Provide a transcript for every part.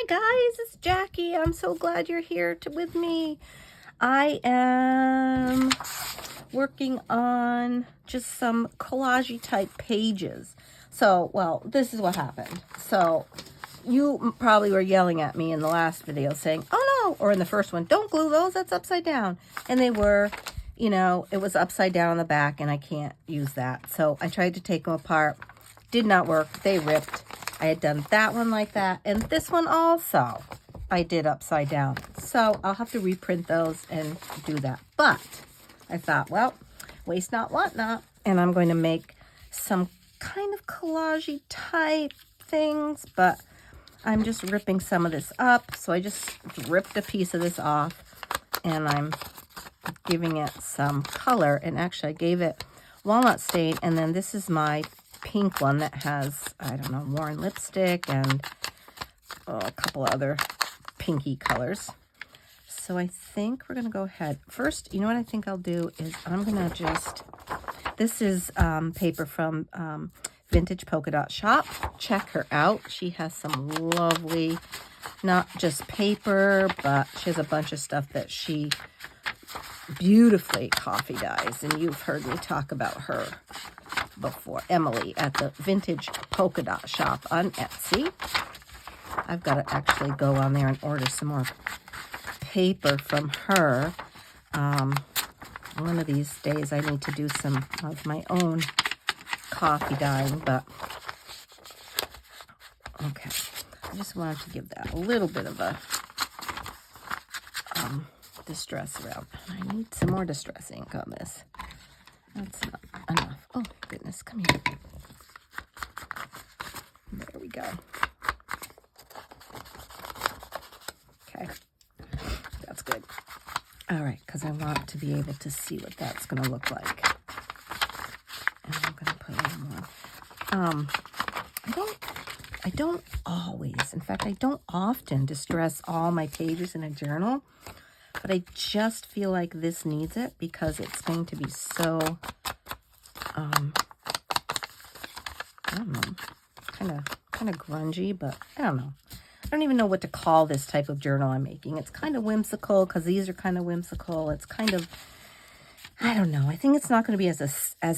Hi guys, it's Jackie. I'm so glad you're here with me. I am working on just some collage type pages. So, well, this is what happened. So, you probably were yelling at me in the last video saying, oh no, or in the first one, don't glue those, that's upside down. And they were, you know, it was upside down on the back and I can't use that. So I tried to take them apart. Did not work. They ripped. I had done that one like that. And this one also I did upside down. So I'll have to reprint those and do that. But I thought, well, waste not, want not. And I'm going to make some kind of collage-y type things, but I'm just ripping some of this up. So I just ripped a piece of this off and I'm giving it some color. And actually I gave it walnut stain. And then this is my pink one that has, I don't know, Warren lipstick and a couple other pinky colors. So I think we're going to go ahead. First, you know what I think I'll do is I'm going to just, this is paper from Vintage Polka Dot Shop. Check her out. She has some lovely, not just paper, but she has a bunch of stuff that she beautifully coffee dyes. And you've heard me talk about her before, Emily at the Vintage Polka Dot Shop on Etsy. I've got to actually go on there and order some more paper from her. One of these days I need to do some of my own coffee dyeing, but okay. I just wanted to give that a little bit of a distress around. I need some more distress ink on this. That's not enough. Oh, goodness. Come here. There we go. Okay. That's good. All right, because I want to be able to see what that's going to look like. And I'm going to put a little more. I don't always, in fact, I don't often distress all my pages in a journal. But I just feel like this needs it because it's going to be so, I don't know, kind of grungy, but I don't know. I don't even know what to call this type of journal I'm making. It's kind of whimsical because these are kind of whimsical. It's kind of, I don't know. I think it's not going to be as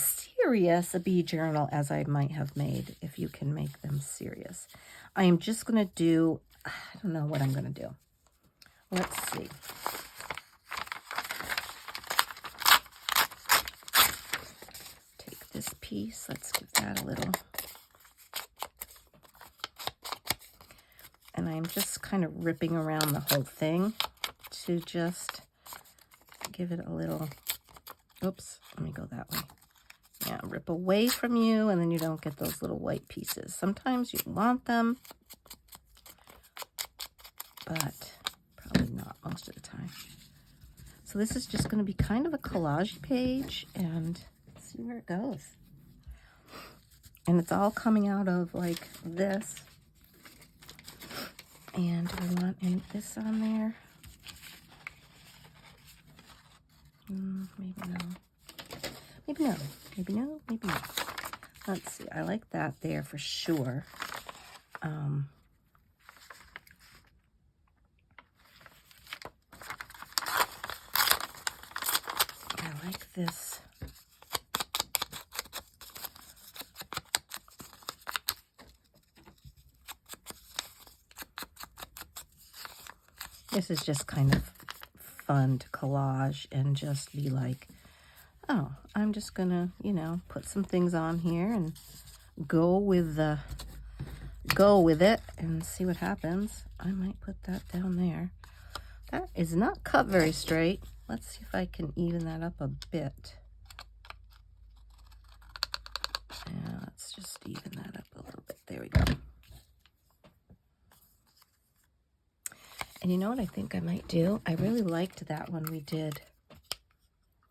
serious a bee journal as I might have made if you can make them serious. I am just going to do, I don't know what I'm going to do. Let's see. Take this piece. Let's give that a little. And I'm just kind of ripping around the whole thing to just give it a little. Oops, let me go that way. Yeah, rip away from you, and then you don't get those little white pieces. Sometimes you want them, but probably not most of the time. So this is just going to be kind of a collage page, and see where it goes. And it's all coming out of like this. And we want this on there. Maybe no. Maybe no. Maybe no. Maybe no. Let's see. I like that there for sure. I like this. This is just kind of fun to collage and just be like, oh, I'm just gonna, you know, put some things on here and go with it and see what happens. I might put that down there. That is not cut very straight. Let's see if I can even that up a bit. Yeah, let's just even that up a little bit. There we go. And you know what I think I might do? I really liked that one we did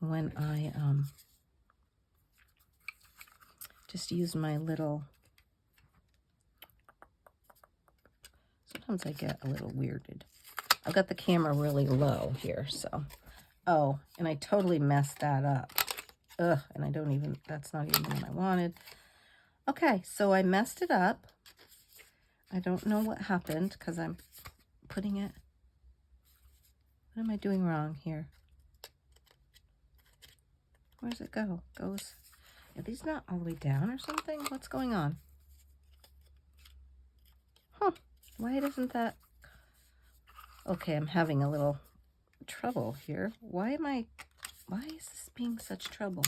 when I just used my little, sometimes I get a little weirded. I've got the camera really low here, so. Oh, and I totally messed that up. Ugh, and I don't even, that's not even the one I wanted. Okay, so I messed it up. I don't know what happened because I'm putting it. What am I doing wrong here? Where does it go? Goes. Are these not all the way down or something? What's going on? Huh. Why doesn't that... Okay, I'm having a little trouble here. Why is this being such trouble?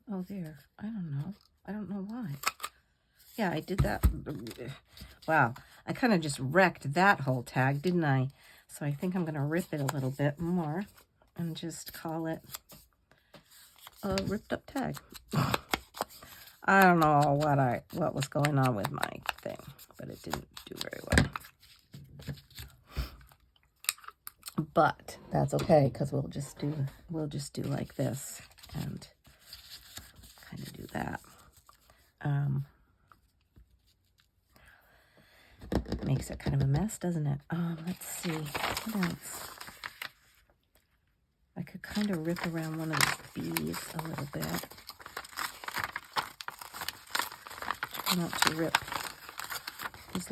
Oh, there. I don't know. I don't know why. Yeah, I did that. Wow. I kind of just wrecked that whole tag, didn't I? So I think I'm going to rip it a little bit more and just call it a ripped up tag. I don't know what was going on with my thing, but it didn't do very well. But that's okay, because we'll just do like this and kind of do that. Makes it kind of a mess, doesn't it? Let's see. What else? I could kind of rip around one of the bees a little bit. Try not to rip those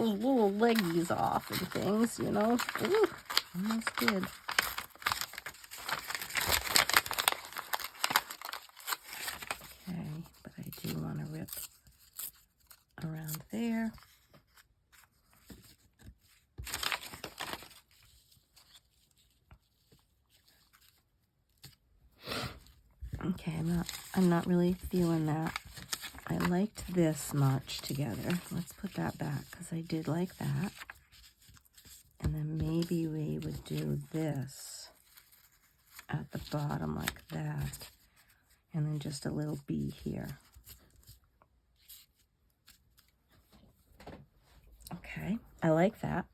little leggies off and things, you know. Ooh, almost did. Okay, but I do want to rip around there. Okay, I'm not really feeling that. I liked this much together. Let's put that back because I did like that. And then maybe we would do this at the bottom like that. And then just a little bee here. Okay, I like that.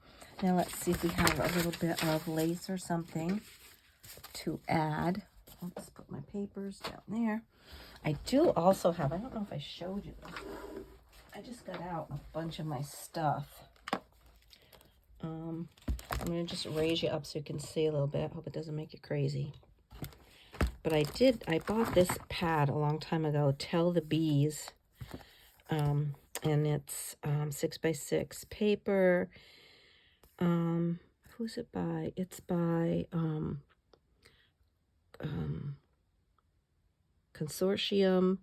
Now let's see if we have a little bit of lace or something to add. Let's put my papers down there. I do also have, I don't know if I showed you this. I just got out a bunch of my stuff. I'm going to just raise you up so you can see a little bit. Hope it doesn't make you crazy. But I bought this pad a long time ago, Tell the Bees. And it's 6x6 paper. Who's it by? It's by Consortium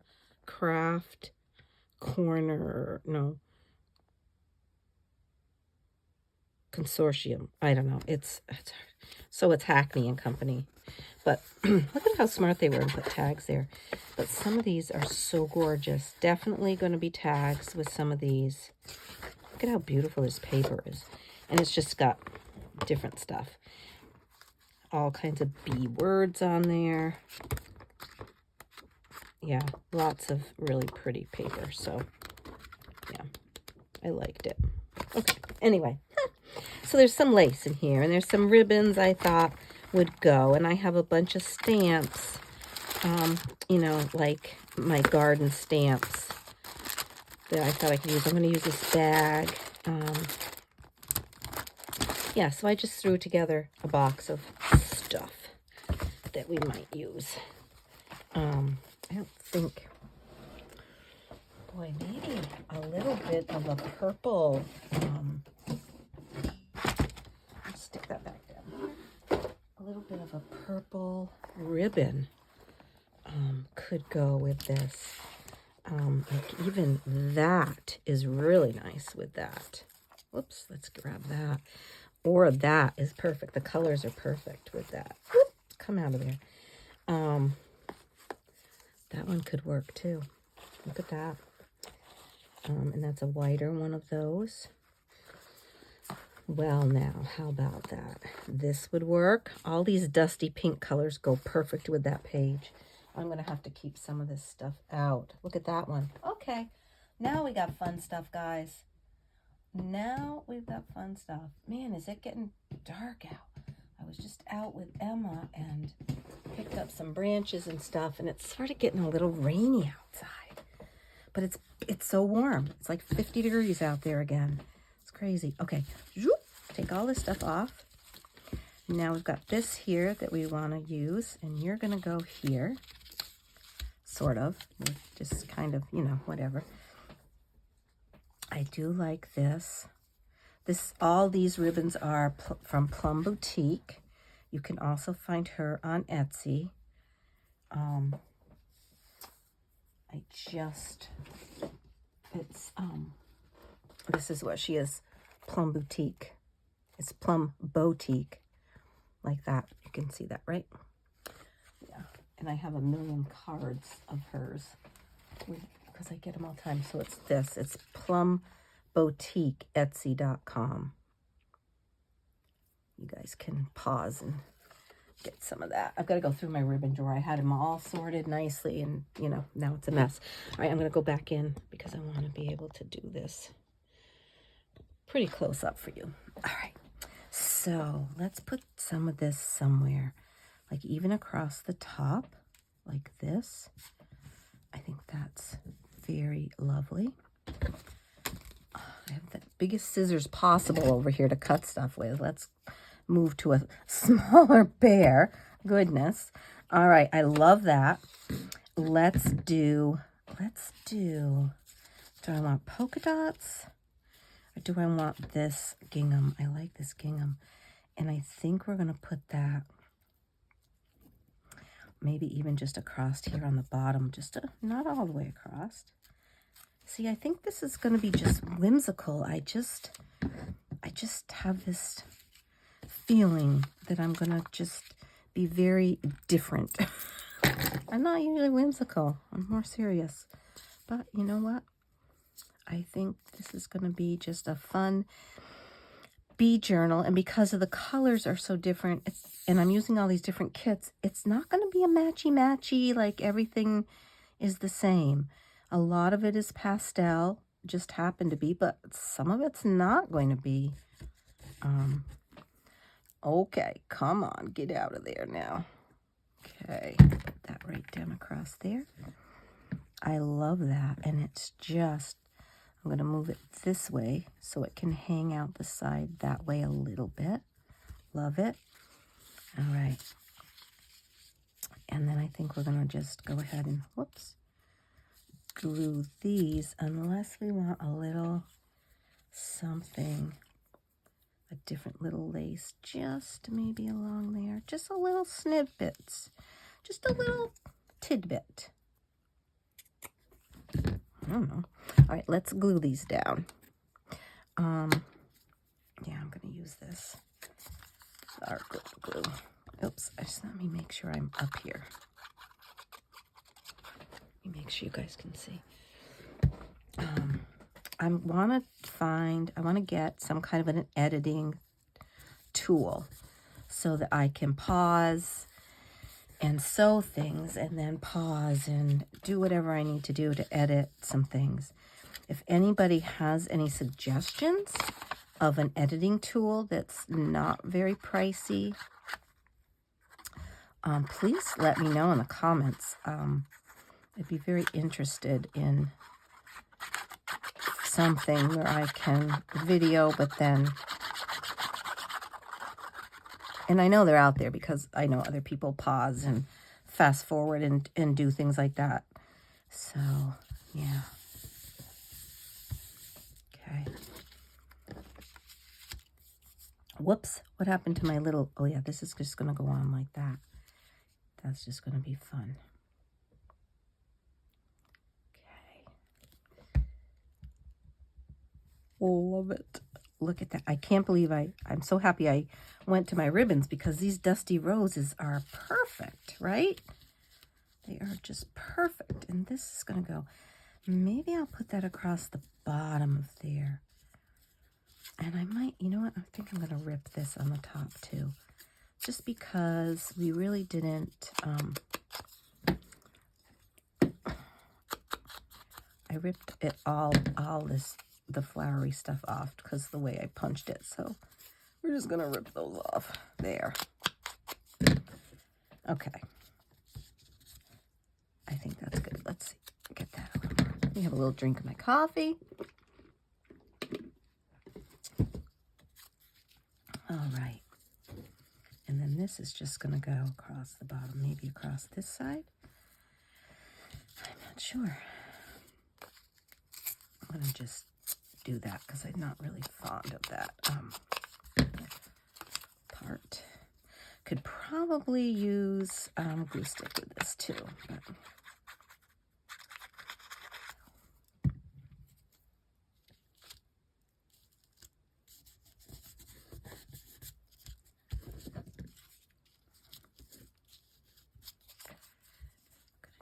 Craft Corner. No. Consortium. I don't know. It's Hackney and Company. But look at how smart they were and put tags there. But some of these are so gorgeous. Definitely going to be tags with some of these. Look at how beautiful this paper is. And it's just got different stuff. All kinds of bee words on there. Yeah, lots of really pretty paper. So, yeah, I liked it. Okay, anyway. So there's some lace in here. And there's some ribbons I thought would go. And I have a bunch of stamps. You know, like my garden stamps that I thought I could use. I'm going to use this bag. Yeah, so I just threw together a box of stuff that we might use. I don't think, boy, maybe a little bit of a purple, let's stick that back down. A little bit of a purple ribbon could go with this. Like even that is really nice with that. Whoops, let's grab that. Or that is perfect. The colors are perfect with that. Whoop, come out of there. That one could work too. Look at that. And that's a whiter one of those. Well, now, how about that? This would work. All these dusty pink colors go perfect with that page. I'm going to have to keep some of this stuff out. Look at that one. Okay. Now we got fun stuff, guys. Now we've got fun stuff. Man, is it getting dark out? I was just out with Emma and picked up some branches and stuff, and it's sort of getting a little rainy outside. But it's so warm. It's like 50 degrees out there again. It's crazy. Okay, take all this stuff off. Now we've got this here that we want to use, and you're going to go here. sort of. Just kind of, you know, whatever. I do like this. All these ribbons are from Plum Boutique. You can also find her on Etsy. This is what she is, Plum Boutique. It's Plum Boutique, like that. You can see that, right? Yeah, and I have a million cards of hers because I get them all the time. So it's Plum Boutique, Etsy.com. You guys can pause and get some of that. I've got to go through my ribbon drawer. I had them all sorted nicely, and, you know, now it's a mess. All right, I'm going to go back in because I want to be able to do this pretty close up for you. All right, so let's put some of this somewhere, like even across the top, like this. I think that's very lovely. I have the biggest scissors possible over here to cut stuff with. Let's move to a smaller bear. Goodness. All right, I love that. Let's do, do I want polka dots? Or do I want this gingham? I like this gingham. And I think we're going to put that maybe even just across here on the bottom, not all the way across. See, I think this is going to be just whimsical. I just have this feeling that I'm going to just be very different. I'm not usually whimsical. I'm more serious. But you know what? I think this is going to be just a fun bee journal. And because of the colors are so different, and I'm using all these different kits, it's not going to be a matchy-matchy, like everything is the same. A lot of it is pastel, just happened to be, but some of it's not going to be. Okay, come on, get out of there now. Okay, put that right down across there. I love that, and it's just, I'm going to move it this way so it can hang out the side that way a little bit. Love it. All right. And then I think we're going to just go ahead and, whoops, glue these, unless we want a little something, a different little lace, just maybe along there, just a little snippets, just a little tidbit. I don't know. All right, let's glue these down. Yeah, I'm going to use this our glue. Oops, let me make sure I'm up here. Let me make sure you guys can see. I want to get some kind of an editing tool so that I can pause and sew things and then pause and do whatever I need to do to edit some things. If anybody has any suggestions of an editing tool that's not very pricey, please let me know in the comments. I'd be very interested in something where I can video, but then, and I know they're out there because I know other people pause and fast forward and do things like that. So, yeah. Okay. Whoops, what happened to my little, oh yeah, this is just going to go on like that. That's just going to be fun. Okay. Love it. Look at that. I can't believe I'm so happy I went to my ribbons because these dusty roses are perfect, right? They are just perfect. And this is going to go, maybe I'll put that across the bottom of there. And I might, you know what? I think I'm going to rip this on the top too. Just because we really didn't, I ripped it the flowery stuff off because of the way I punched it. So we're just going to rip those off there. Okay. I think that's good. Let's see. Get that a little more. Let me have a little drink of my coffee. All right. And then this is just going to go across the bottom, maybe across this side. not sure. I'm going to just do that because I'm not really fond of that part. Could probably use glue stick with this too. But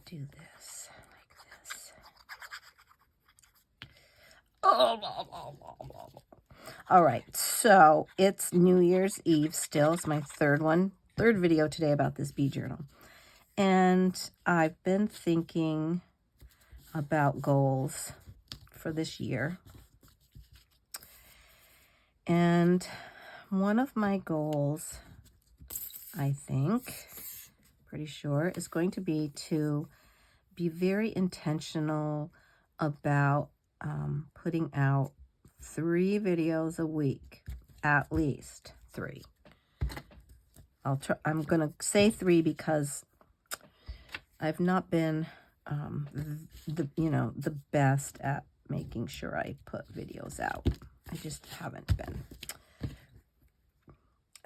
do this like this. All right, so it's New Year's Eve still. It's my third video today about this bee journal. And I've been thinking about goals for this year. And one of my goals, I think, pretty sure, is going to be to be very intentional about putting out 3 videos a week, at least 3. I'm gonna say 3 because I've not been the best at making sure I put videos out. I just haven't been.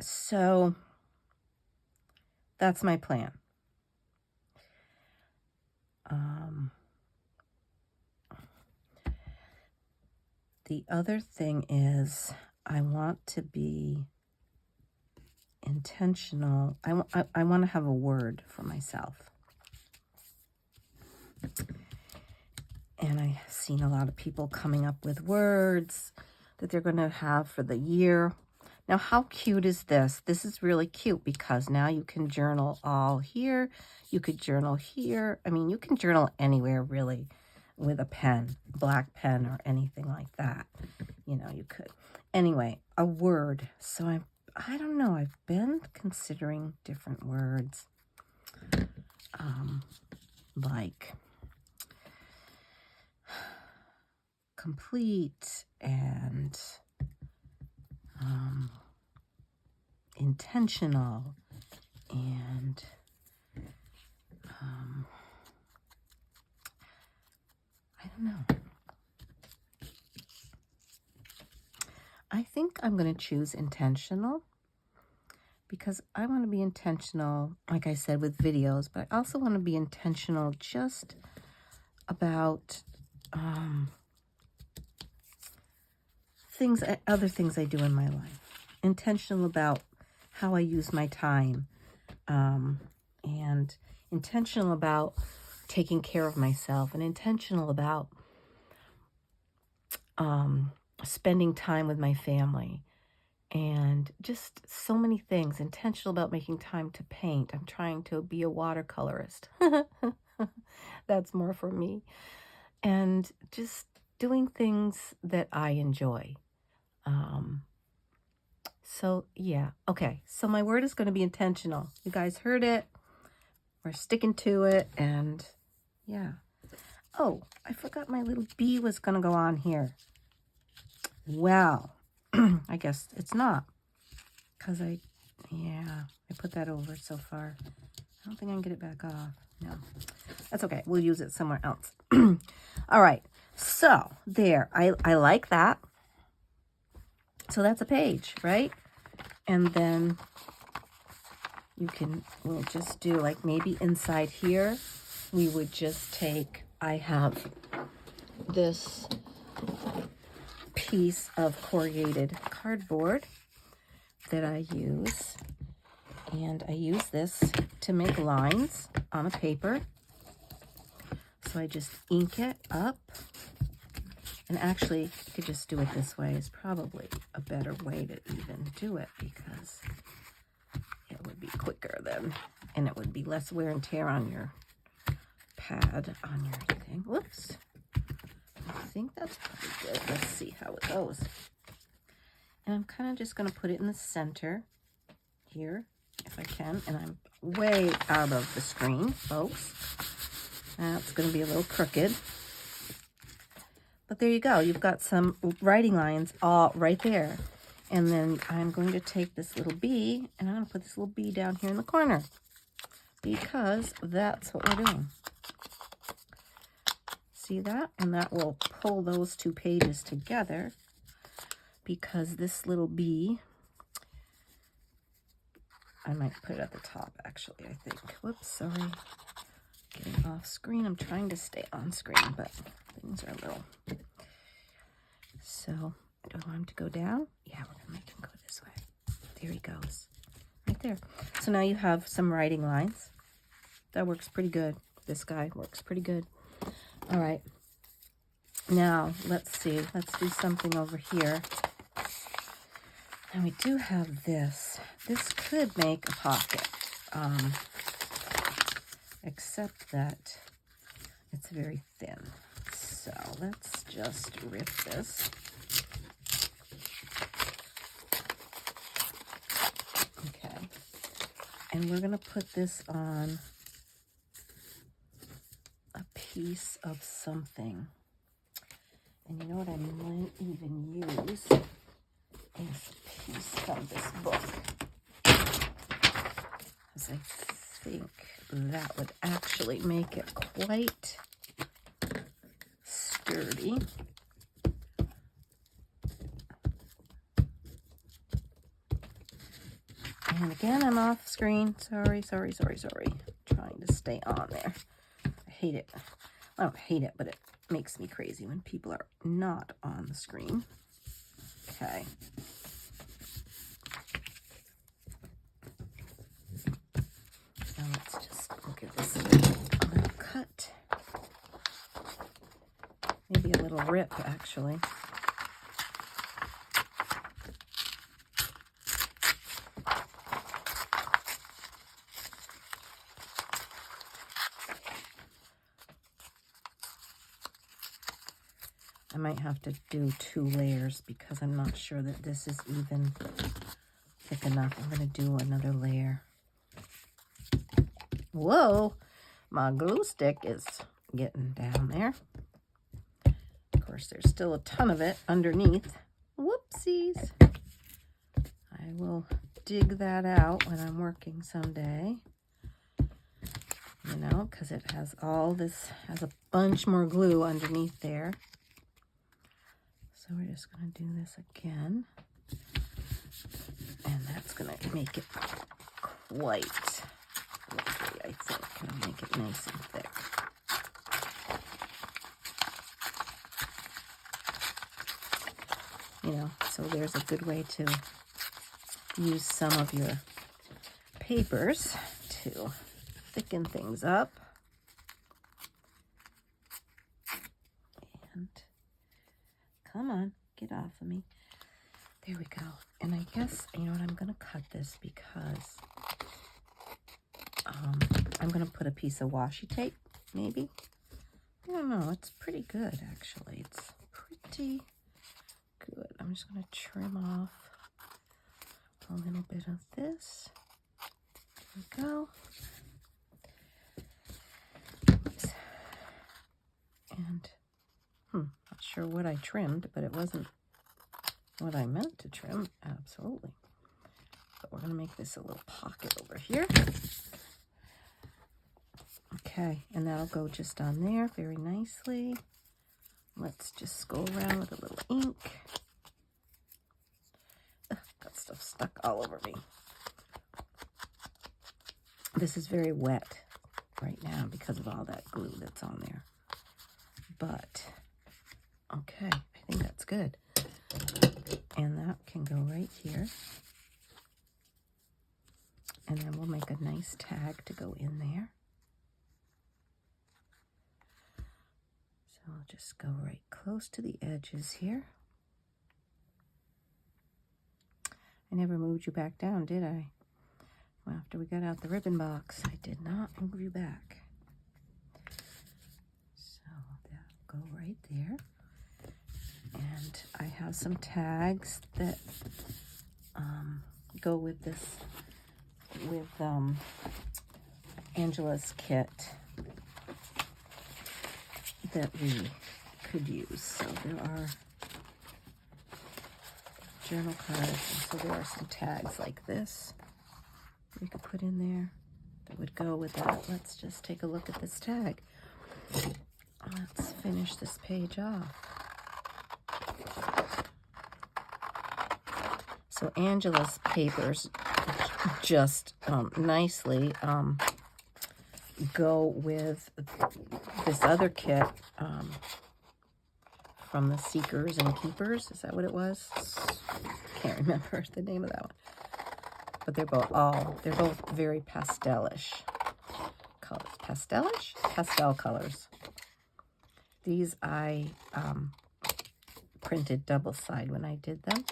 So that's my plan. The other thing is I want to be intentional. I want to have a word for myself. And I've seen a lot of people coming up with words that they're going to have for the year. Now, how cute is this? This is really cute because now you can journal all here. You could journal here. I mean, you can journal anywhere, really, with a pen, black pen or anything like that. You know, you could. Anyway, a word. So I don't know. I've been considering different words. Like complete and intentional and I don't know. I think I'm going to choose intentional because I want to be intentional, like I said, with videos, but I also want to be intentional just about other things I do in my life. Intentional about how I use my time, and intentional about taking care of myself, and intentional about spending time with my family, and just so many things. Intentional about making time to paint. I'm trying to be a watercolorist. That's more for me. And just doing things that I enjoy. So yeah, okay. So my word is going to be intentional. You guys heard it. We're sticking to it, and yeah. Oh, I forgot my little bee was going to go on here. Well, I guess it's not, because I put that over so far. I don't think I can get it back off. No, that's okay. We'll use it somewhere else. All right. So there, I like that. So that's a page, right? And then we'll just do like maybe inside here, we would just take, I have this piece of corrugated cardboard that I use, and I use this to make lines on a paper. So I just ink it up, and actually you could just do it this way. Is probably a better way to even do it because it would be quicker then, and it would be less wear and tear on your pad, on your thing. Whoops. I think that's probably good. Let's see how it goes. And I'm kind of just going to put it in the center here, if I can. And I'm way out of the screen, folks. That's going to be a little crooked. But there you go. You've got some writing lines all right there. And then I'm going to take this little bee, and I'm going to put this little bee down here in the corner, because that's what we're doing. See that? And that will pull those two pages together, because this little B, I might put it at the top actually, I think. Whoops, sorry. Getting off screen. I'm trying to stay on screen, but things are a little. So, do I want him to go down? Yeah, we're gonna make him go this way. There he goes. Right there. So now you have some writing lines. That works pretty good. This guy works pretty good. All right. Now, let's see. Let's do something over here. And we do have this. This could make a pocket. Except that it's very thin. So let's just rip this. Okay. And we're going to put this on a piece of something. And you know what I might even use is a piece from this book. Because I think that would actually make it quite sturdy. And again, I'm off screen. Sorry. Trying to stay on there. I hate it. I don't hate it, but it makes me crazy when people are not on the screen. Okay. Now let's just give this a little cut. Maybe a little rip, actually. I might have to do 2 layers because I'm not sure that this is even thick enough. I'm going to do another layer. Whoa, my glue stick is getting down there. Of course, there's still a ton of it underneath. Whoopsies. I will dig that out when I'm working someday. You know, because it has all this, has a bunch more glue underneath there. So we're just going to do this again. And that's going to make it quite lovely, I think. It'll make it nice and thick. You know, so there's a good way to use some of your papers to thicken things up. And come on, get off of me. There we go. And I guess, you know what, I'm going to cut this because I'm going to put a piece of washi tape, maybe. I don't know. It's pretty good, actually. It's pretty good. I'm just going to trim off a little bit of this. There we go. Oops. And, not sure what I trimmed, but it wasn't what I meant to trim. Absolutely. But we're going to make this a little pocket over here. Okay, and that'll go just on there very nicely. Let's just go around with a little ink. Ugh, got stuff stuck all over me. This is very wet right now because of all that glue that's on there. But, okay, I think that's good. And that can go right here. And then we'll make a nice tag to go in there. So I'll just go right close to the edges here. I never moved you back down, did I? Well, after we got out the ribbon box, I did not move you back. So that'll go right there. And I have some tags that go with this, with Angela's kit that we could use. So there are journal cards, and so there are some tags like this we could put in there that would go with that. Let's just take a look at this tag. let's finish this page off. So Angela's papers just nicely go with this other kit from the Seekers and Keepers. Is that what it was? Can't remember the name of that one. But they're both very pastelish colors. Pastelish? Pastel colors. These I printed double side when I did them.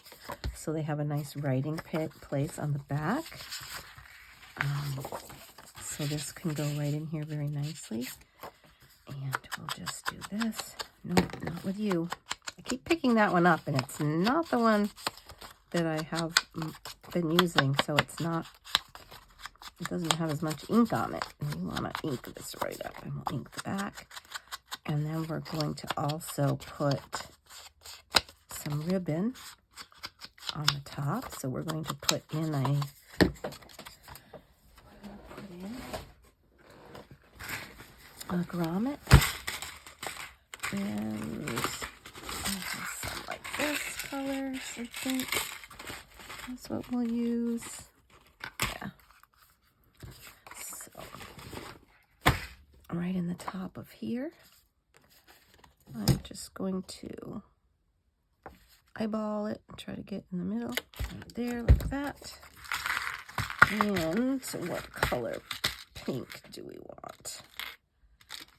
So they have a nice writing place on the back. So this can go right in here very nicely. And we'll just do this. Nope, not with you. I keep picking that one up, and it's not the one that I have been using, so it's not, it doesn't have as much ink on it. And we want to ink this right up, and we'll ink the back. And then we're going to also put some ribbon on the top. So we're going to put in a grommet, and I have some like this colors, I think. That's what we'll use. Yeah. So, right in the top of here, I'm just going to eyeball it and try to get in the middle, right there, like that. And so what color pink do we want?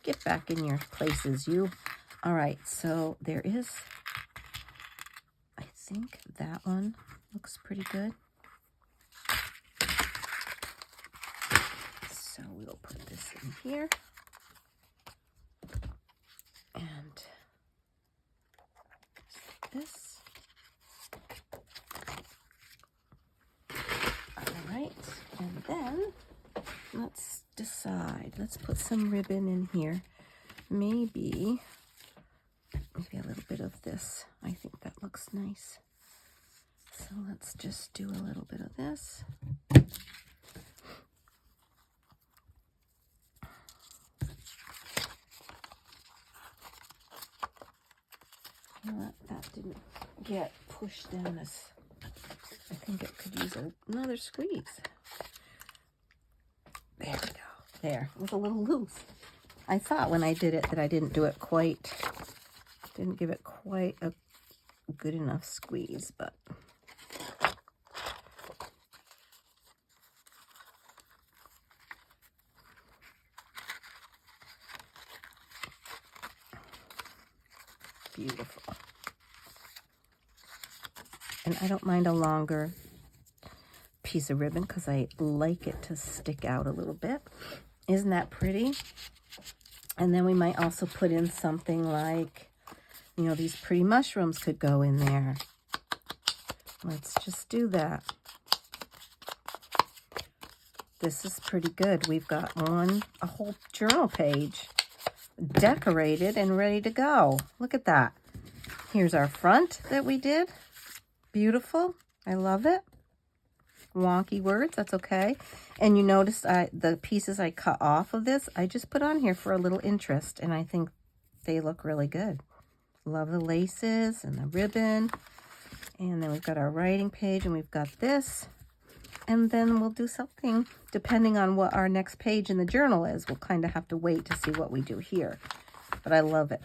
Get back in your places, you. All right, so there is, I think that one looks pretty good. So we'll put this in here. And this. All right, and then let's decide. Let's put some ribbon in here. Maybe a little bit of this. I think that looks nice. So let's just do a little bit of this. You know what? That didn't get pushed down as, I think it could use another squeeze. There we go. There. It was a little loose. I thought when I did it that I didn't do it quite, didn't give it quite a good enough squeeze, but beautiful. And I don't mind a longer piece of ribbon because I like it to stick out a little bit. Isn't that pretty? And then we might also put in something like, you know, these pretty mushrooms could go in there. Let's just do that. This is pretty good. We've got a whole journal page decorated and ready to go. Look at that. Here's our front that we did. Beautiful. I love it. Wonky words, that's okay. And you notice the pieces I cut off of this, I just put on here for a little interest, and I think they look really good. Love the laces and the ribbon. And then we've got our writing page, and we've got this. And then we'll do something depending on what our next page in the journal is. We'll kind of have to wait to see what we do here. But I love it.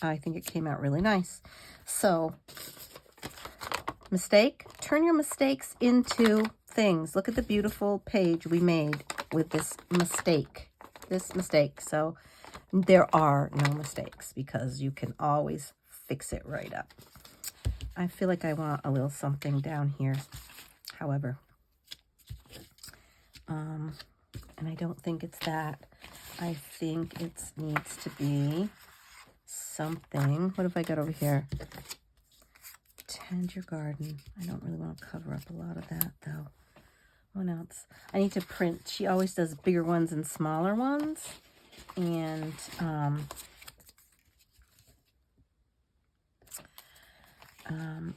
I think it came out really nice. So, mistake, turn your mistakes into things. Look at the beautiful page we made with this mistake. So there are no mistakes because you can always fix it right up. I feel like I want a little something down here, however. And I don't think it's that. I think it needs to be something. What have I got over here? Tend your garden. I don't really want to cover up a lot of that, though. What else? I need to print. She always does bigger ones and smaller ones. And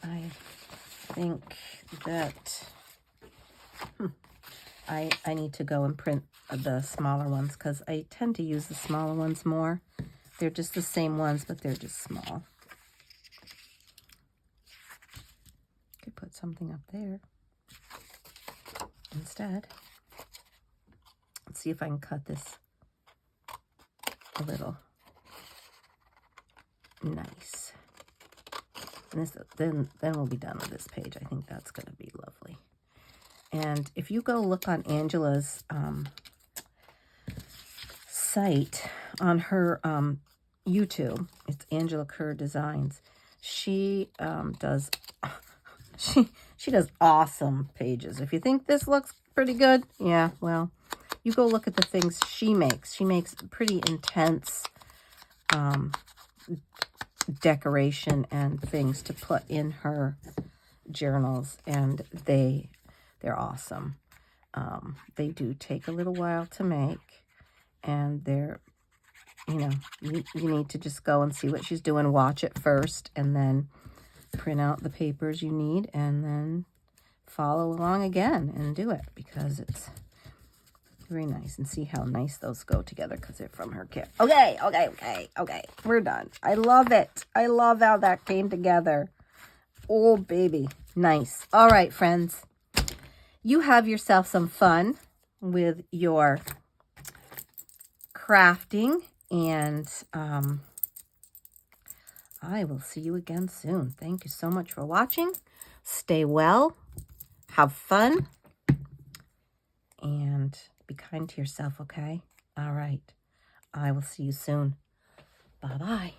I think that I need to go and print the smaller ones because I tend to use the smaller ones more. They're just the same ones, but they're just small. Could put something up there instead. Let's see if I can cut this a little nice. And this, then we'll be done with this page. I think that's going to be lovely. And if you go look on Angela's site, on her YouTube, it's Angela Kerr Designs. She does she does awesome pages. If you think this looks pretty good, yeah, well, you go look at the things she makes. She makes pretty intense decoration and things to put in her journals, and they're awesome. They do take a little while to make, and they're, you know, you need to just go and see what she's doing, watch it first, and then print out the papers you need, and then follow along again and do it, because it's very nice. And see how nice those go together because they're from her kit. Okay, we're done. I love it. I love how that came together. Oh, baby. Nice. All right, friends. You have yourself some fun with your crafting, and I will see you again soon. Thank you so much for watching. Stay well. Have fun. And be kind to yourself, okay? All right. I will see you soon. Bye-bye.